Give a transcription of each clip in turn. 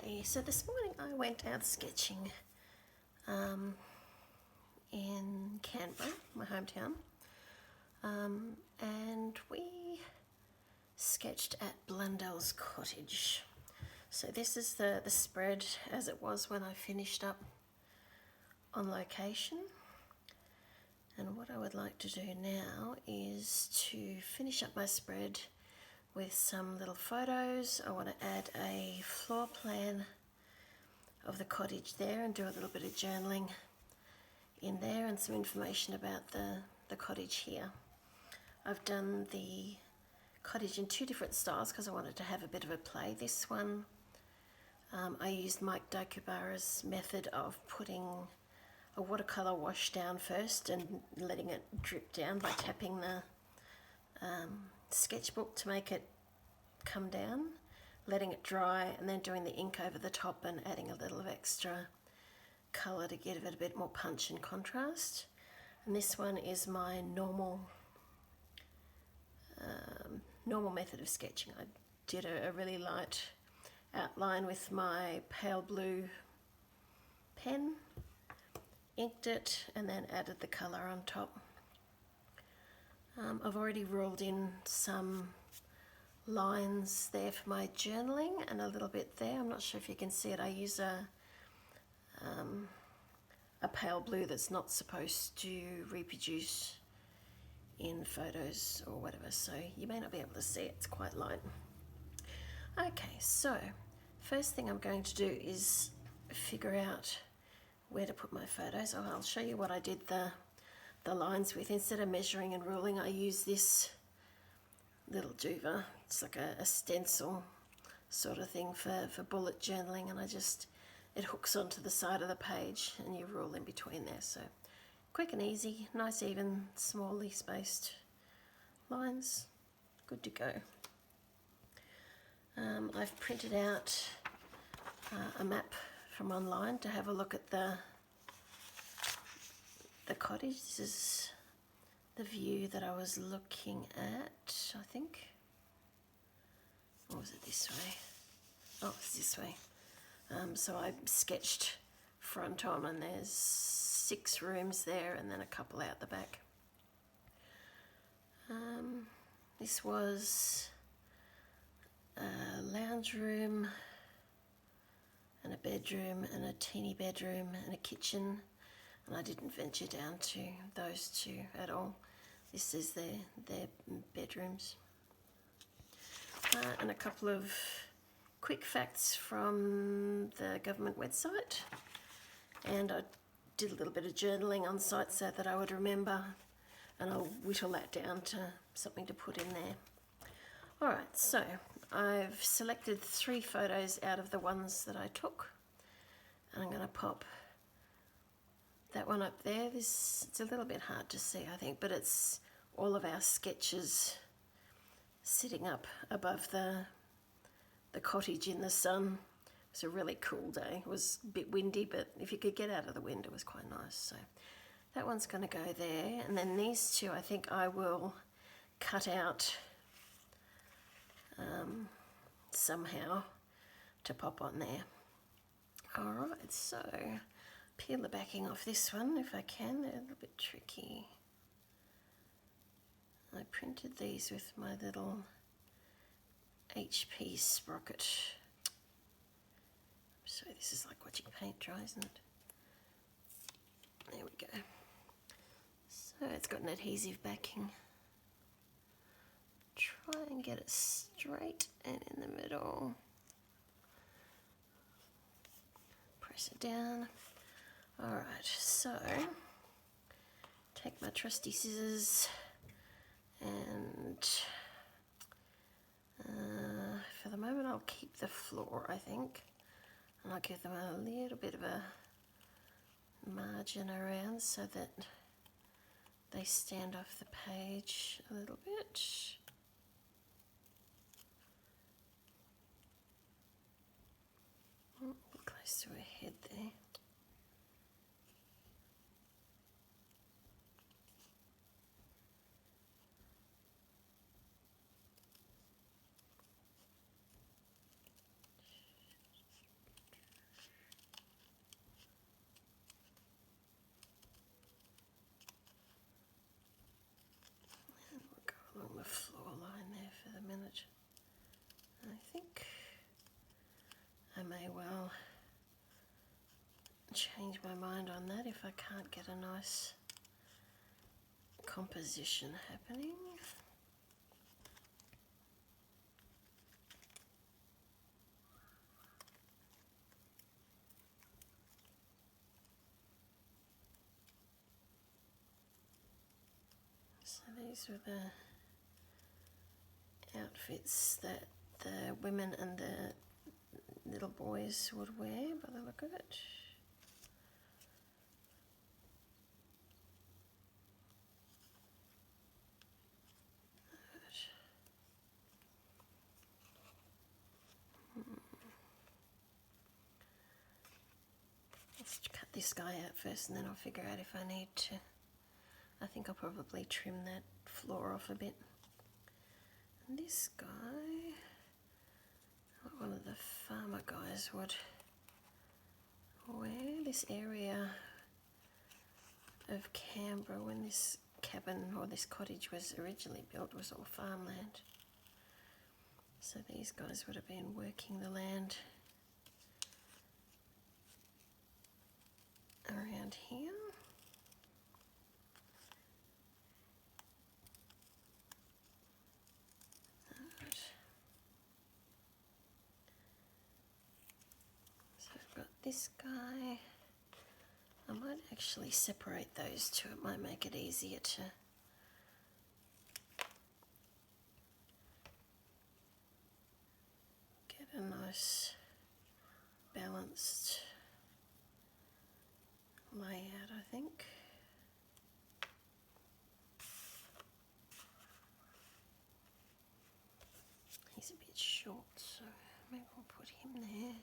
Okay, so this morning I went out sketching in Canberra, my hometown, and we sketched at Blundell's Cottage. So this is the spread as it was when I finished up on location. And what I would like to do now is to finish up my spread with some little photos. I want to add a floor plan of the cottage there and do a little bit of journaling in there and some information about the cottage here. I've done the cottage in two different styles because I wanted to have a bit of a play. This one I used Mike Dokubara's method of putting a watercolour wash down first and letting it drip down by tapping the sketchbook to make it come down, letting it dry, and then doing the ink over the top and adding a little of extra colour to give it a bit more punch and contrast. And this one is my normal method of sketching. I did a really light outline with my pale blue pen, inked it, and then added the colour on top. I've already ruled in some lines there for my journaling and a little bit there. I'm not sure if you can see it. I use a pale blue that's not supposed to reproduce in photos or whatever, so you may not be able to see it. It's quite light. Okay, so first thing I'm going to do is figure out where to put my photos. I'll show you what I did the lines with. Instead of measuring and ruling, I use this little duva. It's like a stencil sort of thing for bullet journaling, and it hooks onto the side of the page and you rule in between there. So quick and easy, nice even smallly spaced lines, good to go. I've printed out a map from online to have a look at the cottage. This is the view that I was looking at, I think. Or was it this way? Oh, it's this way. So I sketched front on, and there's 6 rooms there and then a couple out the back. This was a lounge room and a bedroom and a teeny bedroom and a kitchen, and I didn't venture down to those two at all. This is their bedrooms. And a couple of quick facts from the government website, and I did a little bit of journaling on site so that I would remember, and I'll whittle that down to something to put in there. Alright, so I've selected 3 photos out of the ones that I took, and I'm going to pop that one up there. It's a little bit hard to see, I think, but it's all of our sketches sitting up above the cottage in the sun. It was a really cool day. It was a bit windy, but if you could get out of the wind, it was quite nice. So that one's going to go there, and then these 2 I think I will cut out somehow to pop on there. Alright, so peel the backing off this one if I can. They're a little bit tricky. I printed these with my little HP sprocket. So this is like watching paint dry, isn't it? There we go. So it's got an adhesive backing. Try and get it straight and in the middle. Press it down. Alright, so take my trusty scissors and for the moment I'll keep the floor, I think, and I'll give them a little bit of a margin around so that they stand off the page a little bit. Oh, close to her head there. may well change my mind on that if I can't get a nice composition happening. So these were the outfits that the women and the little boys would wear by the look of it. Let's cut this guy out first and then I'll figure out if I need to. I think I'll probably trim that floor off a bit. And this guy, one of the farmer guys would wear. This area of Canberra, when this cabin or this cottage was originally built, was all farmland. So these guys would have been working the land around here. Right. So I've got this guy. I might actually separate those two, it might make it easier to get a nice balanced layout, I think. He's a bit short, so maybe we'll put him there.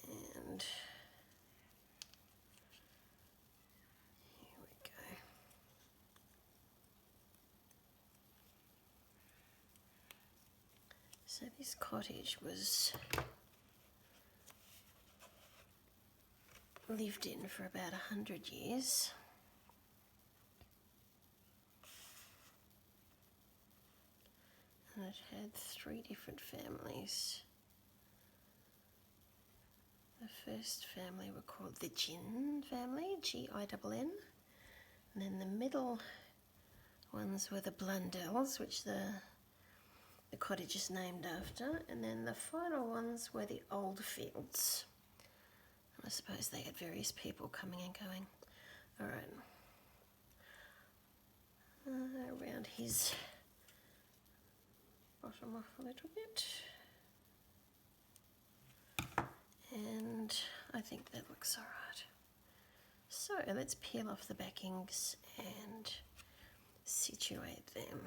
And here we go. So this cottage was lived in for about 100 years. And it had 3 different families. The first family were called the Ginn family, G-I-N-N. And then the middle ones were the Blundells, which the cottage is named after. And then the final ones were the Oldfields. I suppose they had various people coming and going. All right. Around his bottom off a little bit. And I think that looks all right. So let's peel off the backings and situate them.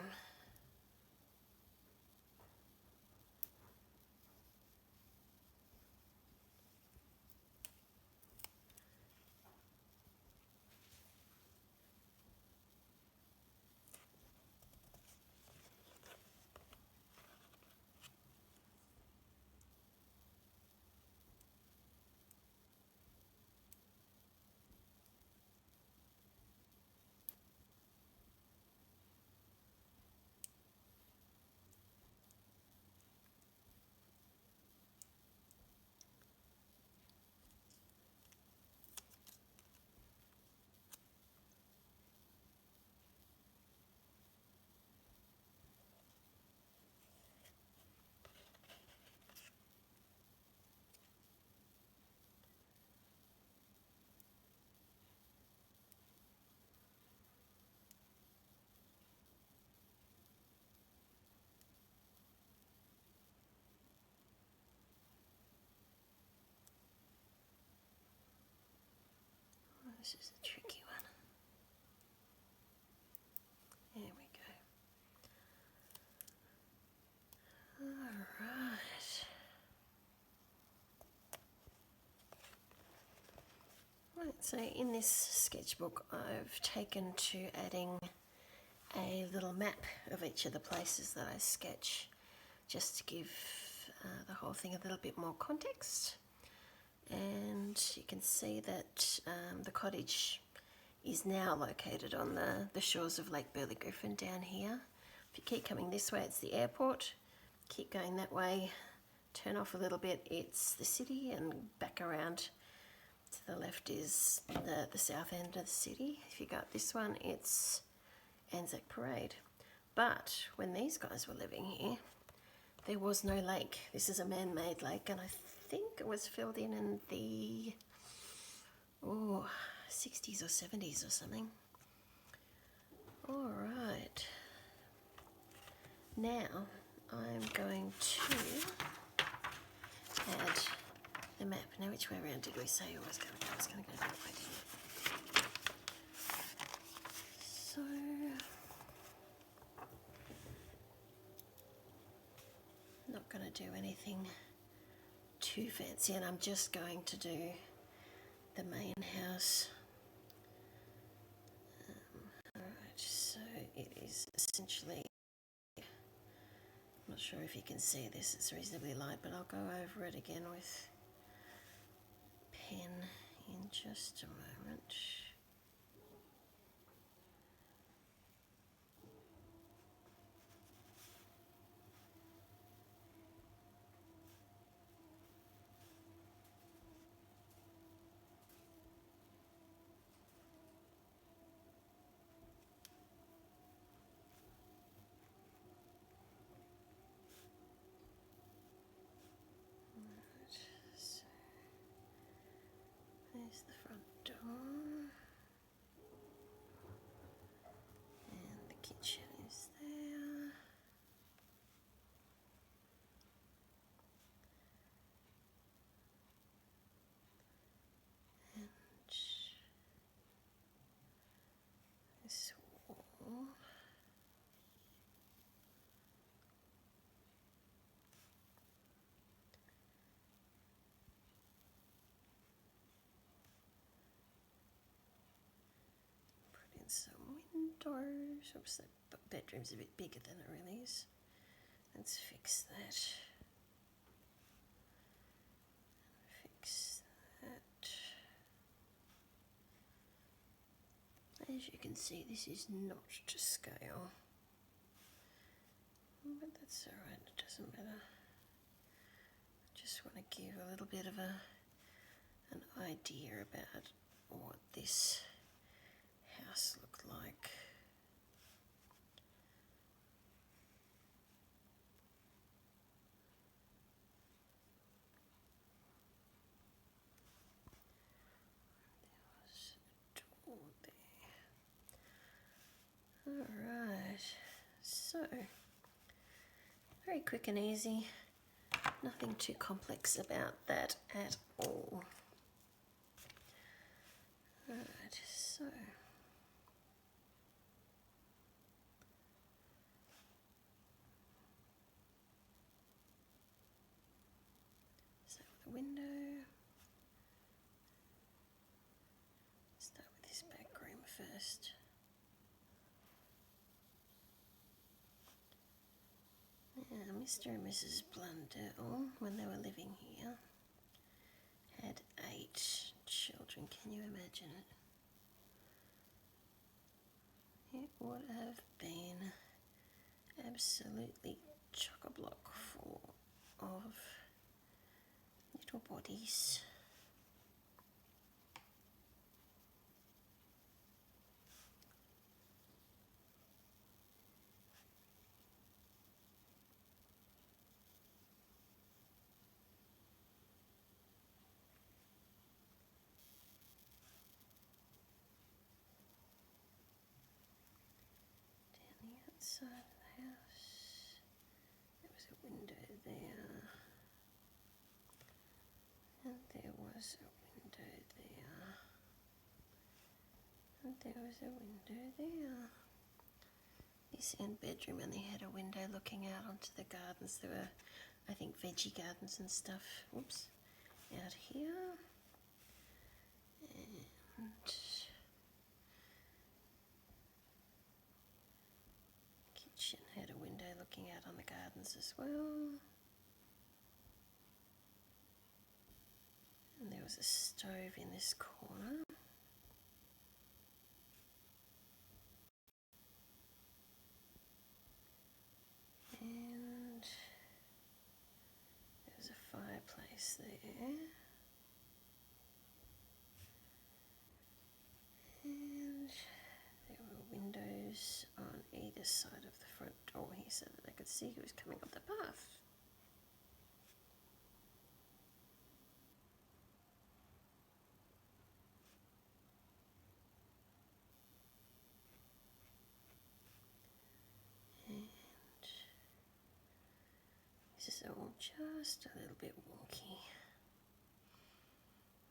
This is a tricky one. There we go. All right. Right, so in this sketchbook I've taken to adding a little map of each of the places that I sketch, just to give the whole thing a little bit more context. And you can see that the cottage is now located on the shores of Lake Burley Griffin down here. If you keep coming this way, it's the airport. Keep going that way, turn off a little bit, it's the city, and back around to the left is the south end of the city. If you got this one, it's Anzac Parade. But when these guys were living here, there was no lake. This is a man-made lake, and I think it was filled in the 60s or 70s or something. All right. Now I'm going to add the map. Now, which way around did we say I was going to go? I was going to go that way, didn't I? So not going to do anything too fancy, and I'm just going to do the main house. Alright, so it is essentially, I'm not sure if you can see this, it's reasonably light, but I'll go over it again with pen in just a moment. There's the front door, and the kitchen is there. And this wall. Put in some windows. Oops, that bedroom's a bit bigger than it really is. Let's fix that. Fix that. As you can see, this is not to scale, but that's alright, it doesn't matter. Just want to give a little bit of an idea about what this house looked like. There was a door there. Alright, so very quick and easy, nothing too complex about that at all. Alright, so the window. Start with this back room first. Yeah, Mr. and Mrs. Blundell, when they were living here, had 8 children. Can you imagine it? It would have been absolutely chock-a-block full of little bodies. Down the outside of the house, there was a window there, and there was a window there, and there was a window there. This end bedroom only had a window looking out onto the gardens. There were, I think, veggie gardens and stuff. Whoops, out here. And kitchen had a window looking out on the gardens as well. And there was a stove in this corner. And there was see who's coming up the path. And this is all just a little bit wonky.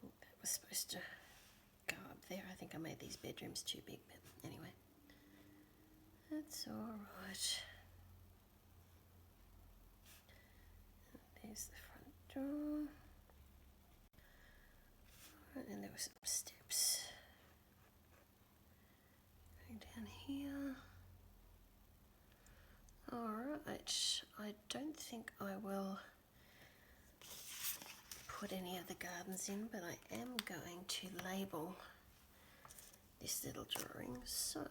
That was supposed to go up there. I think I made these bedrooms too big, but anyway. That's alright. There's the front door. Right, and there were some steps going down here. Alright, I don't think I will put any of the gardens in, but I am going to label this little drawing. So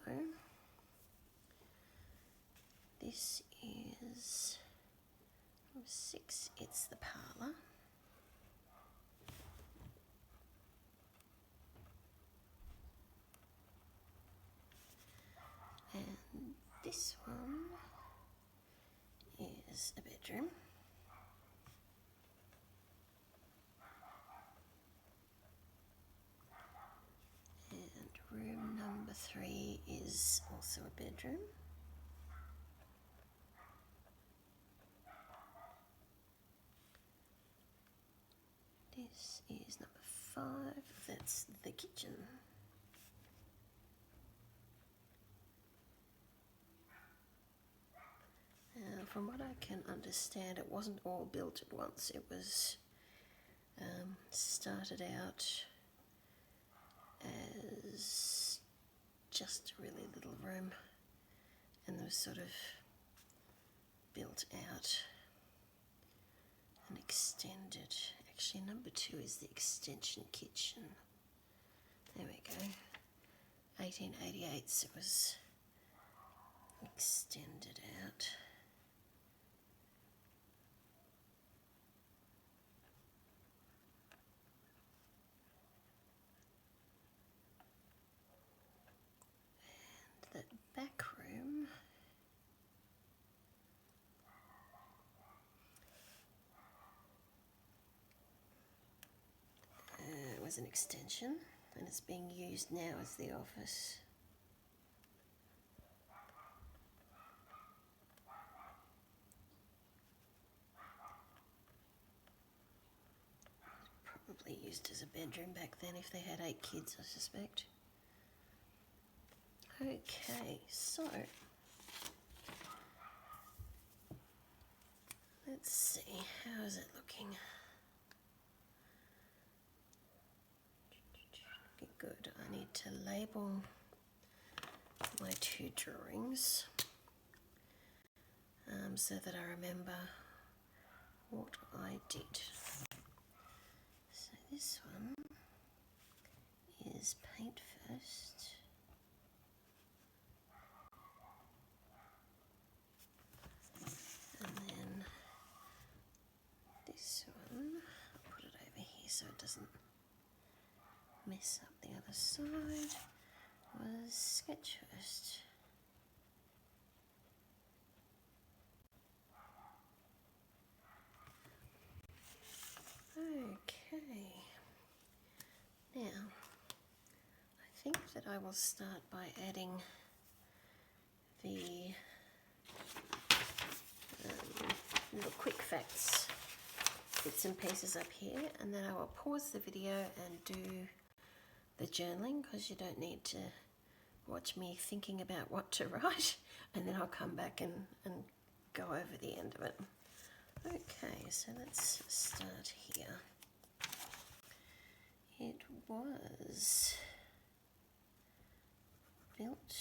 this is number 6, it's the parlour. And this one is a bedroom. And room number 3 is also a bedroom. This is number 5, that's the kitchen. From what I can understand, it wasn't all built at once. It was started out as just a really little room, and it was sort of built out and extended. Actually, number 2 is the extension kitchen. There we go. 1888, so it was extended out. And that back room was an extension, and it's being used now as the office. Probably used as a bedroom back then if they had 8 kids, I suspect. Okay, so let's see, how is it looking? Looking good. I need to label my 2 drawings so that I remember what I did. So this one is paint first. And then this one, I'll put it over here so it doesn't mess up the other side, was sketch first. Okay, now I think that I will start by adding the little quick facts bits and pieces up here, and then I will pause the video and do the journaling, because you don't need to watch me thinking about what to write, and then I'll come back and go over the end of it. Okay, so let's start here. It was built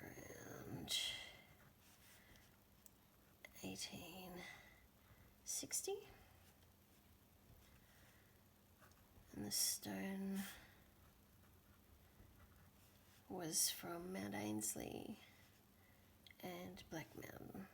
around 1860, and the stone was from Mount Ainslie and Black Mountain.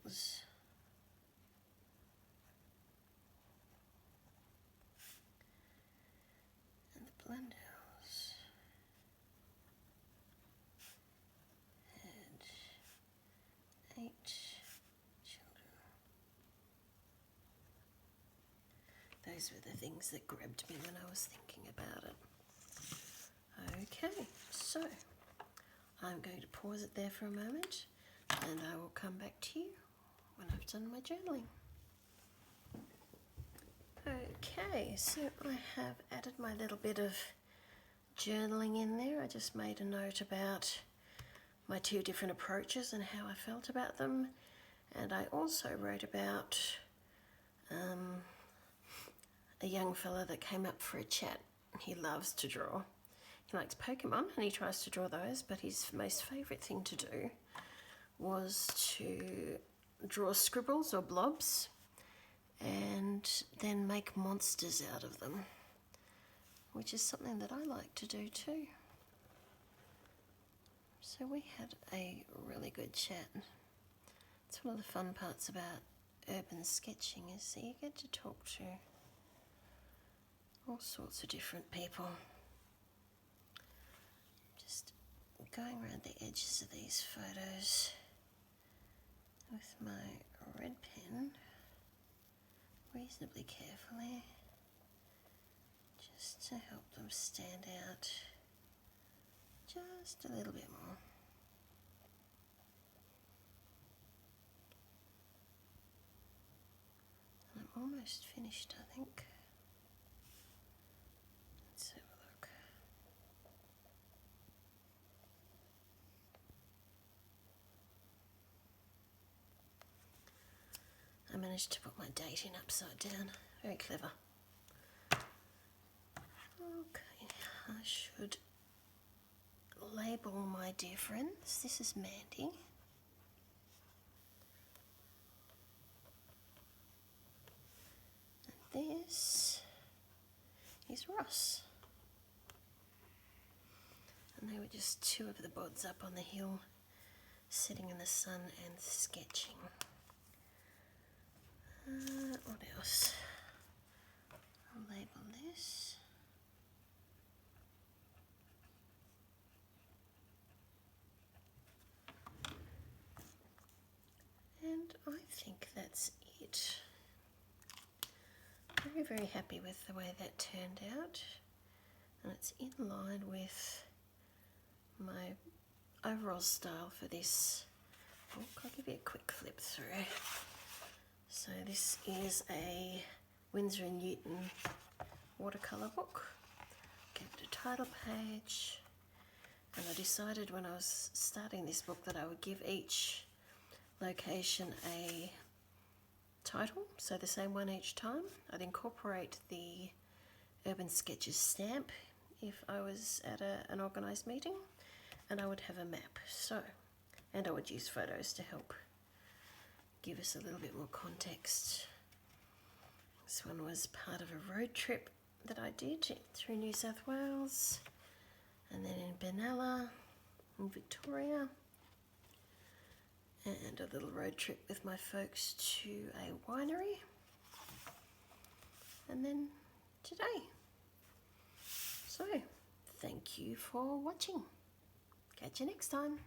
And the Blundells had 8 children. Those were the things that grabbed me when I was thinking about it. Okay, so I'm going to pause it there for a moment and I will come back to you when I've done my journaling. Okay, so I have added my little bit of journaling in there. I just made a note about my 2 different approaches and how I felt about them. And I also wrote about a young fella that came up for a chat. He loves to draw. He likes Pokemon and he tries to draw those, but his most favourite thing to do was to draw scribbles or blobs and then make monsters out of them, which is something that I like to do too. So we had a really good chat. It's one of the fun parts about urban sketching is that you get to talk to all sorts of different people. Just going around the edges of these photos with my red pen reasonably carefully, just to help them stand out just a little bit more. And I'm almost finished, I think. Let's have a look. I managed to put my date in upside down. Very clever. Okay, I should label my dear friends. This is Mandy. And this is Ross. And they were just 2 of the bods up on the hill, sitting in the sun and sketching. What else? I'll label this. And I think that's it. Very, very happy with the way that turned out. And it's in line with my overall style for this book. I'll give you a quick flip through. So this is a Winsor & Newton watercolour book. Give it a title page. And I decided when I was starting this book that I would give each location a title, so the same one each time. I'd incorporate the Urban Sketches stamp if I was at an organised meeting, and I would have a map. And I would use photos to help give us a little bit more context. This one was part of a road trip that I did through New South Wales, and then in Benalla in Victoria, and a little road trip with my folks to a winery, and then today. So, thank you for watching. Catch you next time.